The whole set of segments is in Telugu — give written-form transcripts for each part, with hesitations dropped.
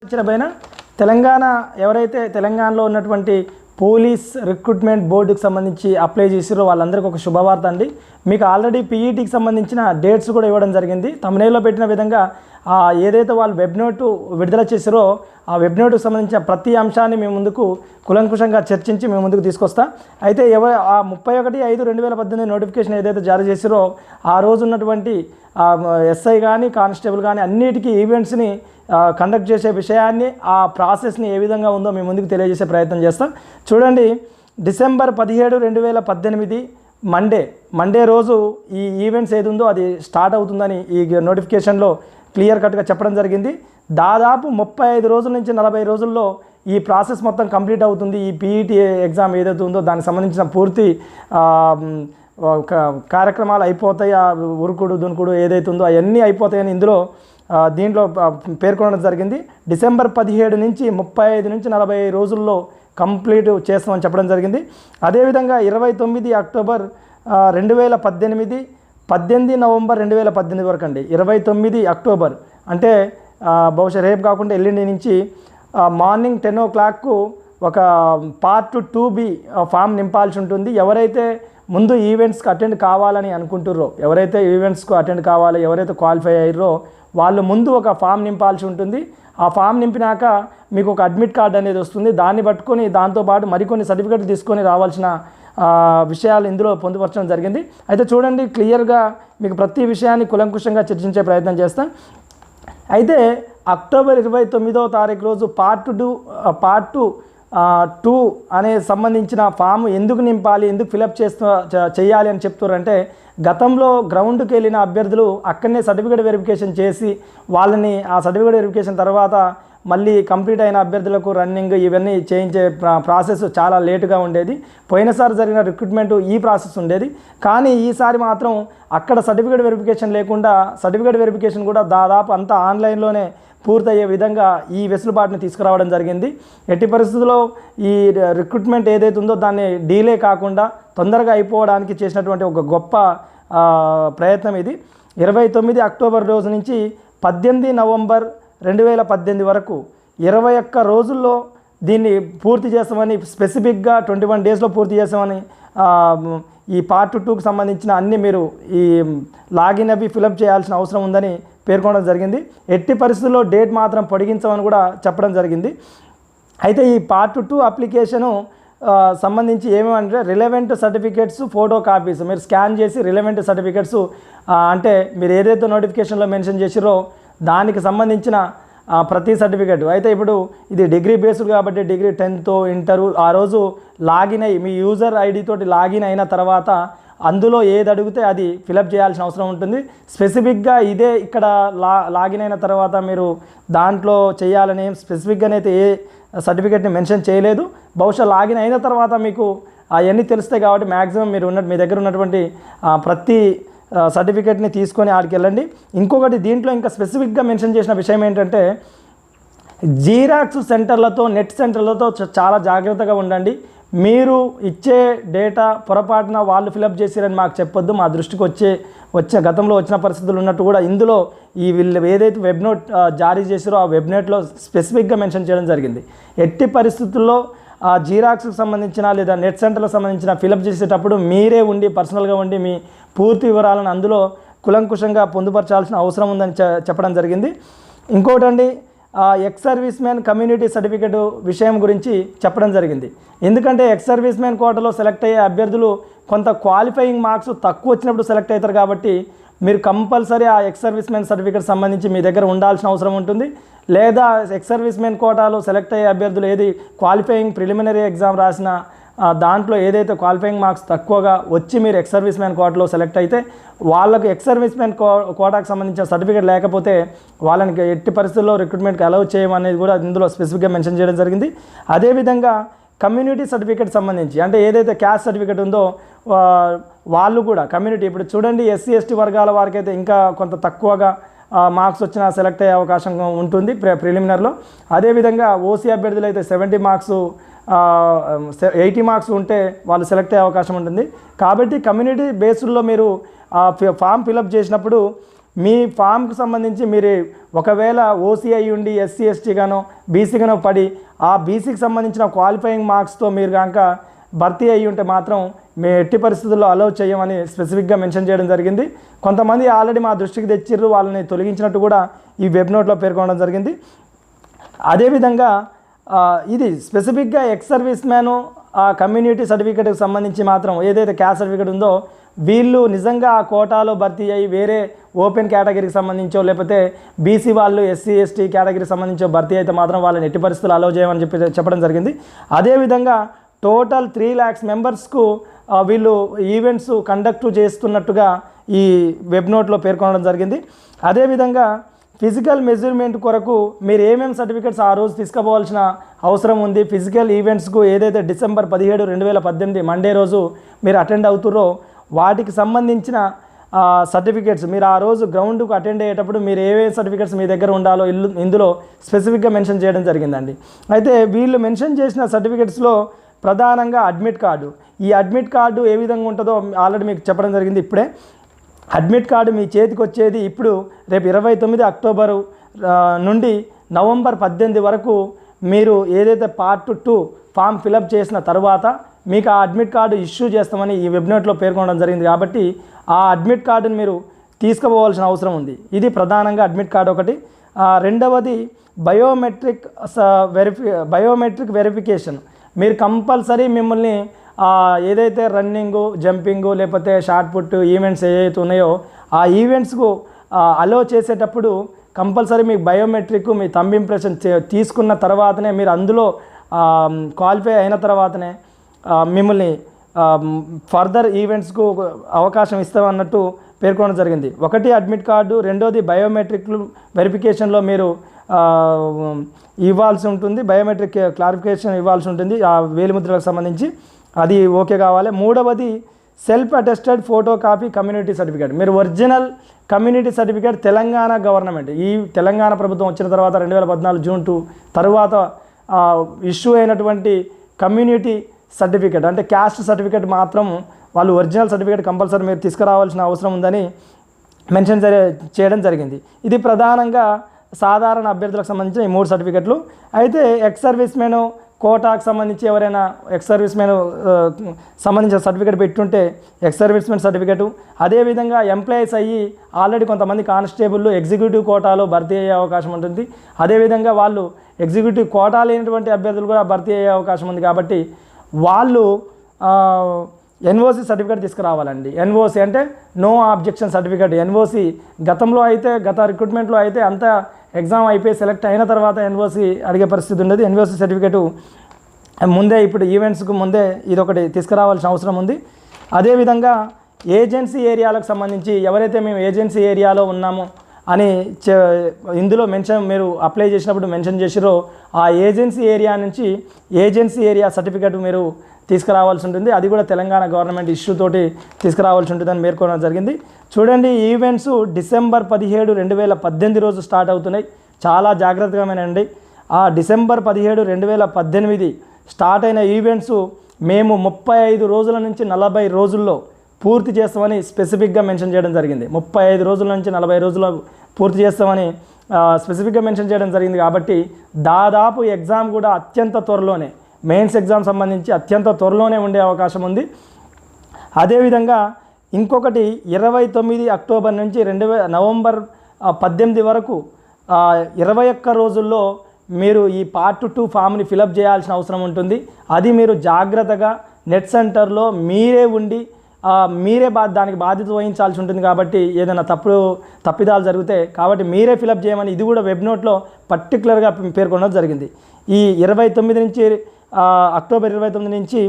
సంబంధించిన పైన తెలంగాణ ఎవరైతే తెలంగాణలో ఉన్నటువంటి పోలీస్ రిక్రూట్మెంట్ బోర్డుకి సంబంధించి అప్లై చేసిరో వాళ్ళందరికీ ఒక శుభవార్త అండి. మీకు ఆల్రెడీ పీఈటీకి సంబంధించిన డేట్స్ కూడా ఇవ్వడం జరిగింది. తమ్నేల్లో పెట్టిన విధంగా ఏదైతే వాళ్ళు వెబ్ నోటు విడుదల చేసిరో ఆ వెబ్ నోటుకు సంబంధించిన ప్రతి అంశాన్ని మేము ముందుకు కులంకుశంగా చర్చించి మేము ముందుకు తీసుకొస్తాం. అయితే ఆ 31/5/2018 నోటిఫికేషన్ ఏదైతే జారీ చేసిరో ఆ రోజు ఉన్నటువంటి ఎస్ఐ కానీ కానిస్టేబుల్ కానీ అన్నిటికీ ఈవెంట్స్ని కండక్ట్ చేసే విషయాన్ని ఆ ప్రాసెస్ని ఏ విధంగా ఉందో మేము ముందుకు తెలియజేసే ప్రయత్నం చేస్తాం. చూడండి, December 17, 2018 మండే రోజు ఈ ఈవెంట్స్ ఏది ఉందో అది స్టార్ట్ అవుతుందని ఈ నోటిఫికేషన్లో క్లియర్ కట్గా చెప్పడం జరిగింది. దాదాపు 35 రోజుల నుంచి 40 రోజుల్లో ఈ ప్రాసెస్ మొత్తం కంప్లీట్ అవుతుంది. ఈ పీఈటీ ఎగ్జామ్ ఏదైతే ఉందో దానికి సంబంధించిన పూర్తి కార్యక్రమాలు అయిపోతాయి. ఆ ఉరుకుడు దునుకుడు ఏదైతే ఉందో అవన్నీ అయిపోతాయని దీంట్లో పేర్కొనడం జరిగింది. December 17 నుంచి 35 నుంచి 40 రోజుల్లో కంప్లీట్ చేస్తామని చెప్పడం జరిగింది. అదేవిధంగా 29 అక్టోబర్ 2018, 18 నవంబర్ 2018 వరకు అండి. 29 అక్టోబర్ అంటే బహుశా రేపు కాకుండా ఎల్లుండి నుంచి మార్నింగ్ 10 o'clock ఒక Part 2B ఫామ్ నింపాల్సి ఉంటుంది. ఎవరైతే ముందు ఈవెంట్స్కి అటెండ్ కావాలని అనుకుంటుర్రో, ఎవరైతే ఈవెంట్స్కు అటెండ్ కావాలి, ఎవరైతే క్వాలిఫై అయ్యారో వాళ్ళు ముందు ఒక ఫామ్ నింపాల్సి ఉంటుంది. ఆ ఫామ్ నింపినాక మీకు ఒక అడ్మిట్ కార్డ్ అనేది వస్తుంది. దాన్ని పట్టుకొని దాంతోపాటు మరికొన్ని సర్టిఫికెట్లు తీసుకొని రావాల్సిన విషయాలు ఇందులో పొందుపరచడం జరిగింది. అయితే చూడండి, క్లియర్గా మీకు ప్రతి విషయాన్ని కులంకుశంగా చర్చించే ప్రయత్నం చేస్తాం. అయితే అక్టోబర్ 29వ తారీఖు రోజు Part 2 అనే సంబంధించిన ఫామ్ ఎందుకు నింపాలి, ఎందుకు ఫిలప్ చేయాలి అని చెప్తారంటే, గతంలో గ్రౌండ్కి వెళ్ళిన అభ్యర్థులు అక్కడనే సర్టిఫికేట్ వెరిఫికేషన్ చేసి వాళ్ళని ఆ సర్టిఫికేట్ వెరిఫికేషన్ తర్వాత మళ్ళీ కంప్లీట్ అయిన అభ్యర్థులకు రన్నింగ్ ఇవన్నీ చేయించే ప్రాసెస్ చాలా లేటుగా ఉండేది. పోయినసారి జరిగిన రిక్రూట్మెంట్ ఈ ప్రాసెస్ ఉండేది. కానీ ఈసారి మాత్రం అక్కడ సర్టిఫికేట్ వెరిఫికేషన్ లేకుండా సర్టిఫికేట్ వెరిఫికేషన్ కూడా దాదాపు అంతా ఆన్లైన్లోనే పూర్తయ్యే విధంగా ఈ వెసులుబాటుని తీసుకురావడం జరిగింది. ఎట్టి పరిస్థితుల్లో ఈ రిక్రూట్మెంట్ ఏదైతే ఉందో దాన్ని డీలే కాకుండా తొందరగా అయిపోవడానికి చేసినటువంటి ఒక గొప్ప ప్రయత్నం ఇది. 29 అక్టోబర్ రోజు నుంచి 18 నవంబర్ 2018 వరకు 21 రోజుల్లో దీన్ని పూర్తి చేస్తామని, స్పెసిఫిక్గా 21 డేస్లో పూర్తి చేస్తామని ఈ Part 2కి సంబంధించిన అన్ని మీరు ఈ లాగిన్ అవి ఫిలప్ చేయాల్సిన అవసరం ఉందని పేర్కొనడం జరిగింది. ఎట్టి పరిస్థితుల్లో డేట్ మాత్రం పొడిగించమని కూడా చెప్పడం జరిగింది. అయితే ఈ Part 2 అప్లికేషను సంబంధించి ఏమేమంటే రిలవెంట్ సర్టిఫికేట్స్, ఫోటో కాపీస్ మీరు స్కాన్ చేసి రిలవెంట్ సర్టిఫికేట్స్ అంటే మీరు ఏదైతే నోటిఫికేషన్లో మెన్షన్ చేసిరో దానికి సంబంధించిన ప్రతి సర్టిఫికేట్. అయితే ఇప్పుడు ఇది డిగ్రీ బేస్డ్ కాబట్టి డిగ్రీ 10th ఇంటర్ ఆ రోజు లాగిన్ అయ్యి మీ యూజర్ ఐడి తోటి లాగిన్ అయిన తర్వాత అందులో ఏది అడిగితే అది ఫిలప్ చేయాల్సిన అవసరం ఉంటుంది. స్పెసిఫిక్గా ఇదే ఇక్కడ లాగిన్ అయిన తర్వాత మీరు దాంట్లో చేయాలని స్పెసిఫిక్గానైతే ఏ సర్టిఫికేట్ని మెన్షన్ చేయలేదు. బహుశా లాగిన్ అయిన తర్వాత మీకు అవన్నీ తెలుస్తాయి కాబట్టి మ్యాక్సిమం మీ దగ్గర ఉన్నటువంటి ప్రతి సర్టిఫికేట్ని తీసుకొని ఆడికి వెళ్ళండి. ఇంకొకటి దీంట్లో ఇంకా స్పెసిఫిక్గా మెన్షన్ చేసిన విషయం ఏంటంటే, జీరాక్స్ సెంటర్లతో నెట్ సెంటర్లతో చాలా జాగ్రత్తగా ఉండండి. మీరు ఇచ్చే డేటా పొరపాటున వాళ్ళు ఫిలప్ చేసిరని మాకు చెప్పొద్దు. మా దృష్టికి గతంలో వచ్చిన పరిస్థితులు ఉన్నట్టు కూడా ఇందులో వీళ్ళు ఏదైతే వెబ్ నోట్ జారీ చేసారో ఆ వెబ్ నోట్లో స్పెసిఫిక్గా మెన్షన్ చేయడం జరిగింది. ఎట్టి పరిస్థితుల్లో ఆ జీరాక్స్కి సంబంధించిన లేదా నెట్ సెంటర్లకు సంబంధించిన ఫిలప్ చేసేటప్పుడు మీరే ఉండి పర్సనల్గా ఉండి మీ పూర్తి వివరాలను అందులో కులంకుశంగా పొందుపరచాల్సిన అవసరం ఉందని చెప్పడం జరిగింది. ఇంకోటండి, ex service man community certificate విషయం గురించి చెప్పడం జరిగింది. ఎందుకంటే ఎక్స్ సర్వీస్ మ్యాన్ కోటాలో సెలెక్ట్ అయ్యే అభ్యర్థులు కొంత క్వాలిఫైయింగ్ మార్క్స్ తక్కువ వచ్చినప్పుడు సెలెక్ట్ అవుతారు కాబట్టి మీరు కంపల్సరీ ఆ ఎక్స్ సర్వీస్ మ్యాన్ సర్టిఫికేట్ సంబంధించి మీ దగ్గర ఉండాల్సిన అవసరం ఉంటుంది. లేదా ఎక్స్ సర్వీస్ మ్యాన్ కోటాలో సెలెక్ట్ అయ్యే అభ్యర్థులు ఏది క్వాలిఫైయింగ్ ప్రిలిమినరీ ఎగ్జామ్ రాసిన దాంట్లో ఏదైతే క్వాలిఫైయింగ్ మార్క్స్ తక్కువగా వచ్చి మీరు ఎక్స్ సర్వీస్ మ్యాన్ కోటాలో సెలెక్ట్ అయితే వాళ్ళకు ఎక్స్ సర్వీస్ మ్యాన్ కోటాకు సంబంధించిన సర్టిఫికేట్ లేకపోతే వాళ్ళని ఎట్టి పరిస్థితుల్లో రిక్రూట్మెంట్కి అలౌ చేయమనేది కూడా ఇందులో స్పెసిఫిక్గా మెన్షన్ చేయడం జరిగింది. అదేవిధంగా కమ్యూనిటీ సర్టిఫికేట్ సంబంధించి అంటే ఏదైతే క్యాస్ట్ సర్టిఫికేట్ ఉందో వాళ్ళు కూడా కమ్యూనిటీ ఇప్పుడు చూడండి SC ST వర్గాల వారికైతే ఇంకా కొంత తక్కువగా మార్క్స్ వచ్చినా సెలెక్ట్ అయ్యే అవకాశం ఉంటుంది ప్రిలిమినరీలో. అదేవిధంగా OC అభ్యర్థులు అయితే 70 మార్క్స్ 80 మార్క్స్ ఉంటే వాళ్ళు సెలెక్ట్ అయ్యే అవకాశం ఉంటుంది. కాబట్టి కమ్యూనిటీ బేస్డ్లో మీరు ఫామ్ ఫిలప్ చేసినప్పుడు మీ ఫామ్కు సంబంధించి మీరు ఒకవేళ ఓసీ అయి ఉండి ఎస్సీ ఎస్టీగానో బీసీగానో పడి ఆ బీసీకి సంబంధించిన క్వాలిఫైయింగ్ మార్క్స్తో మీరు కనుక భర్తీ అయ్యి ఉంటే మాత్రం మేము ఎట్టి పరిస్థితుల్లో అలౌ చేయమని స్పెసిఫిక్గా మెన్షన్ చేయడం జరిగింది. కొంతమంది ఆల్రెడీ మా దృష్టికి తెచ్చిర్రు, వాళ్ళని తొలగించినట్టు కూడా ఈ వెబ్ నోట్లో పేర్కొనడం జరిగింది. అదేవిధంగా ఇది స్పెసిఫిక్గా ఎక్స్ సర్వీస్ మ్యాను ఆ కమ్యూనిటీ సర్టిఫికేట్కి సంబంధించి మాత్రం ఏదైతే క్యాస్ట్ సర్టిఫికేట్ ఉందో వీళ్ళు నిజంగా ఆ కోటాలో భర్తీ అయ్యి వేరే ఓపెన్ కేటగిరీకి సంబంధించో లేకపోతే బీసీ వాళ్ళు ఎస్సీ ఎస్టీ కేటగిరీకి సంబంధించో భర్తీ అయితే మాత్రం వాళ్ళని ఎట్టి పరిస్థితులు అలౌ చేయమని చెప్పడం జరిగింది. అదేవిధంగా టోటల్ 3 lakhs మెంబర్స్కు వీళ్ళు ఈవెంట్స్ కండక్ట్ చేస్తున్నట్టుగా ఈ వెబ్ నోట్లో పేర్కొనడం జరిగింది. అదేవిధంగా ఫిజికల్ మెజర్మెంట్ కొరకు మీరు ఏమేమి సర్టిఫికేట్స్ ఆ రోజు తీసుకుపోవాల్సిన అవసరం ఉంది. ఫిజికల్ ఈవెంట్స్కు ఏదైతే December 17, 2018 మండే రోజు మీరు అటెండ్ అవుతుర్రో వాటికి సంబంధించిన సర్టిఫికేట్స్ మీరు ఆ రోజు గ్రౌండ్కు అటెండ్ అయ్యేటప్పుడు మీరు ఏవే సర్టిఫికేట్స్ మీ దగ్గర ఉండాలో ఇందులో స్పెసిఫిక్గా మెన్షన్ చేయడం జరిగిందండి. అయితే వీళ్ళు మెన్షన్ చేసిన సర్టిఫికేట్స్లో ప్రధానంగా అడ్మిట్ కార్డు. ఈ అడ్మిట్ కార్డు ఏ విధంగా ఉంటుందో ఆల్రెడీ మీకు చెప్పడం జరిగింది. ఇప్పుడే అడ్మిట్ కార్డు మీ చేతికి వచ్చేది ఇప్పుడు రేపు 29 అక్టోబరు నుండి నవంబర్ 18 వరకు మీరు ఏదైతే పార్ట్ 2 ఫామ్ ఫిలప్ చేసిన తర్వాత మీకు ఆ అడ్మిట్ కార్డు ఇష్యూ చేస్తామని ఈ వెబ్నోట్లో పేర్కొనడం జరిగింది. కాబట్టి ఆ అడ్మిట్ కార్డుని మీరు తీసుకుపోవాల్సిన అవసరం ఉంది. ఇది ప్రధానంగా అడ్మిట్ కార్డు ఒకటి. రెండవది బయోమెట్రిక్ వెరిఫికేషన్. మీరు కంపల్సరీ మిమ్మల్ని ఏదైతే రన్నింగు జంపింగు లేకపోతే షార్ట్ పుట్ ఈవెంట్స్ ఏవైతే ఉన్నాయో ఆ ఈవెంట్స్కు అలో చేసేటప్పుడు కంపల్సరీ మీకు బయోమెట్రిక్ మీ థంబ్ ఇంప్రెషన్ తీసుకున్న తర్వాతనే మీరు అందులో క్వాలిఫై అయిన తర్వాతనే మిమ్మల్ని ఫర్దర్ ఈవెంట్స్కు అవకాశం ఇస్తామన్నట్టు పేర్కొనడం జరిగింది. ఒకటి అడ్మిట్ కార్డు, రెండోది బయోమెట్రిక్ వెరిఫికేషన్లో మీరు ఇవ్వాల్సి ఉంటుంది, బయోమెట్రిక్ క్లారిఫికేషన్ ఇవ్వాల్సి ఉంటుంది ఆ వేలిముద్రలకు సంబంధించి, అది ఓకే కావాలి. మూడవది self attested photo copy community certificate. మీరు original community certificate Telangana government ఈ తెలంగాణ ప్రభుత్వం వచ్చిన తర్వాత 2014 జూన్ 2 తర్వాత ఇష్యూ అయినటువంటి కమ్యూనిటీ సర్టిఫికేట్ అంటే క్యాస్ట్ సర్టిఫికేట్ మాత్రం వాళ్ళు ఒరిజినల్ సర్టిఫికేట్ కంపల్సరీ మీరు తీసుకురావాల్సిన అవసరం ఉందని మెన్షన్ చేయడం జరిగింది. ఇది ప్రధానంగా సాధారణ అభ్యర్థులకు సంబంధించిన ఈ 3 సర్టిఫికెట్లు. అయితే ఎక్స్ సర్వీస్ మెన్ కోటాకు సంబంధించి ఎవరైనా ఎక్స్ సర్వీస్ మెన్ సంబంధించిన సర్టిఫికేట్ పెట్టుంటే ఎక్స్ సర్వీస్ మెన్ సర్టిఫికేటు, అదేవిధంగా ఎంప్లాయీస్ అయ్యి ఆల్రెడీ కొంతమంది కానిస్టేబుల్ ఎగ్జిక్యూటివ్ కోటాలో భర్తీ అయ్యే అవకాశం ఉంటుంది. అదేవిధంగా వాళ్ళు ఎగ్జిక్యూటివ్ కోటా లేనటువంటి అభ్యర్థులు కూడా భర్తీ అయ్యే అవకాశం ఉంది. కాబట్టి వాళ్ళు ఎన్ఓసి సర్టిఫికేట్ తీసుకురావాలండి. ఎన్ఓసి అంటే నో ఆబ్జెక్షన్ సర్టిఫికేట్. ఎన్ఓసి గతంలో అయితే గత రిక్రూట్మెంట్లో అయితే అంతా ఎగ్జామ్ అయిపోయి సెలెక్ట్ అయిన తర్వాత ఎన్ఓసి అడిగే పరిస్థితి ఉండదు. ఎన్ఓసి సర్టిఫికేటు ముందే ఇప్పుడు ఈవెంట్స్కు ముందే ఇదొకటి తీసుకురావాల్సిన అవసరం ఉంది. అదేవిధంగా ఏజెన్సీ ఏరియాలకు సంబంధించి ఎవరైతే మేము ఏజెన్సీ ఏరియాలో ఉన్నామో అని ఇందులో మీరు అప్లై చేసినప్పుడు మెన్షన్ చేసిరో ఆ ఏజెన్సీ ఏరియా నుంచి ఏజెన్సీ ఏరియా సర్టిఫికేట్ మీరు తీసుకురావాల్సి ఉంటుంది. అది కూడా తెలంగాణ గవర్నమెంట్ ఇష్యూ తోటి తీసుకురావాల్సి ఉంటుందని పేర్కొనడం జరిగింది. చూడండి, ఈవెంట్స్ December 17, 2018 రోజు స్టార్ట్ అవుతున్నాయి. చాలా జాగ్రత్తగానండి. ఆ December 17, 2018 స్టార్ట్ అయిన ఈవెంట్స్ మేము 35 రోజుల నుంచి 40 రోజుల్లో పూర్తి చేస్తామని స్పెసిఫిక్గా మెన్షన్ చేయడం జరిగింది. 35 రోజుల నుంచి 40 రోజుల్లో పూర్తి చేస్తామని స్పెసిఫిక్గా మెన్షన్ చేయడం జరిగింది. కాబట్టి దాదాపు ఎగ్జామ్ కూడా అత్యంత త్వరలోనే మెయిన్స్ ఎగ్జామ్ సంబంధించి అత్యంత త్వరలోనే ఉండే అవకాశం ఉంది. అదేవిధంగా ఇంకొకటి 29 అక్టోబర్ నుంచి నవంబర్ 18 వరకు 21 రోజుల్లో మీరు ఈ పార్ట్ 2 ఫామ్ని ఫిలప్ చేయాల్సిన అవసరం ఉంటుంది. అది మీరు జాగ్రత్తగా నెట్ సెంటర్లో మీరే ఉండి మీరే దానికి బాధ్యత వహించాల్సి ఉంటుంది. కాబట్టి ఏదైనా తప్పిదాలు జరిగితే కాబట్టి మీరే ఫిలప్ చేయమని ఇది కూడా వెబ్ నోట్లో పర్టికులర్గా పేర్కొనడం జరిగింది. ఈ 29 నుంచి అక్టోబర్ 29 నుంచి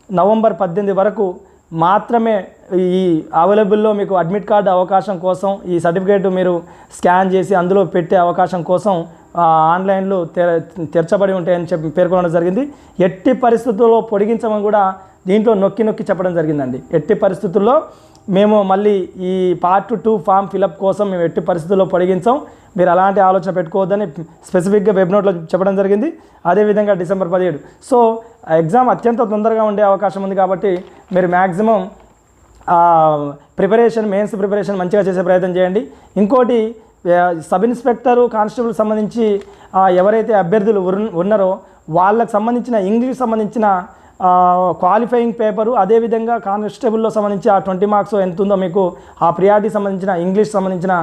నవంబర్ 18 వరకు మాత్రమే ఈ అవైలబుల్లో మీకు అడ్మిట్ కార్డు అవకాశం కోసం ఈ సర్టిఫికేట్ మీరు స్కాన్ చేసి అందులో పెట్టే అవకాశం కోసం ఆన్లైన్లో తెరచబడి ఉంటాయని పేర్కొనడం జరిగింది. ఎట్టి పరిస్థితుల్లో పొడిగించమని కూడా దీంట్లో నొక్కి చెప్పడం జరిగిందండి. ఎట్టి పరిస్థితుల్లో మేము మళ్ళీ ఈ పార్ట్ 2 ఫామ్ ఫిలప్ కోసం మేము ఎట్టి పరిస్థితుల్లో పొడిగించాం, మీరు అలాంటి ఆలోచన పెట్టుకోవద్దని స్పెసిఫిక్గా వెబ్ నోట్లో చెప్పడం జరిగింది. అదేవిధంగా December 17. సో ఎగ్జామ్ అత్యంత తొందరగా ఉండే అవకాశం ఉంది. కాబట్టి మీరు మ్యాక్సిమం ప్రిపరేషన్ మెయిన్స్ ప్రిపరేషన్ మంచిగా చేసే ప్రయత్నం చేయండి. ఇంకోటి సబ్ ఇన్స్పెక్టరు కానిస్టేబుల్ సంబంధించి ఎవరైతే అభ్యర్థులు ఉన్నారో వాళ్ళకు సంబంధించిన ఇంగ్లీష్ సంబంధించిన క్వాలిఫైయింగ్ పేపరు, అదేవిధంగా కానిస్టేబుల్లో సంబంధించి ఆ 20 మార్క్స్ ఎంత ఉందో మీకు ఆ ప్రియారిటీ సంబంధించిన ఇంగ్లీష్ సంబంధించిన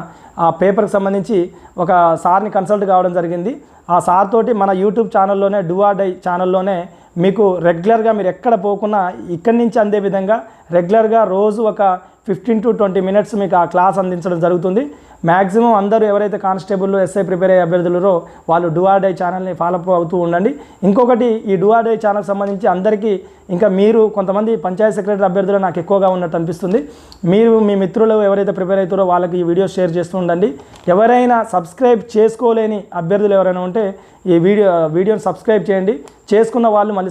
ఆ పేపర్కి సంబంధించి ఒక సార్ని కన్సల్ట్ కావడం జరిగింది. ఆ సార్ తోటి మన యూట్యూబ్ ఛానల్లోనే డూ ఆర్ డై ఛానల్లోనే మీకు రెగ్యులర్గా మీరు ఎక్కడ పోకున్నా ఇక్కడి నుంచి అందే విధంగా రెగ్యులర్గా రోజు ఒక 15 to 20 మినిట్స్ మీకు ఆ క్లాస్ అందించడం జరుగుతుంది. మ్యాక్సిమం అందరూ ఎవరైతే కానిస్టేబుల్ ఎస్ఐ ప్రిపేర్ అయ్యే అభ్యర్థులరో వాళ్ళు డూ ఆర్ డై ఛానల్ని ఫాలో అవుతూ ఉండండి. ఇంకొకటి ఈ డూ ఆర్ డై ఛానల్కి సంబంధించి అందరికీ ఇంకా మీరు కొంతమంది పంచాయతీ సెక్రటరీ అభ్యర్థులు నాకు ఎక్కువగా ఉన్నట్టు అనిపిస్తుంది. మీరు మీ మిత్రులు ఎవరైతే ప్రిపేర్ అవుతారో వాళ్ళకి ఈ వీడియో షేర్ చేస్తూ ఉండండి. ఎవరైనా సబ్స్క్రైబ్ చేసుకోలేని అభ్యర్థులు ఎవరైనా ఉంటే ఈ వీడియోని సబ్స్క్రైబ్ చేయండి. చేసుకున్న వాళ్ళు మళ్ళీ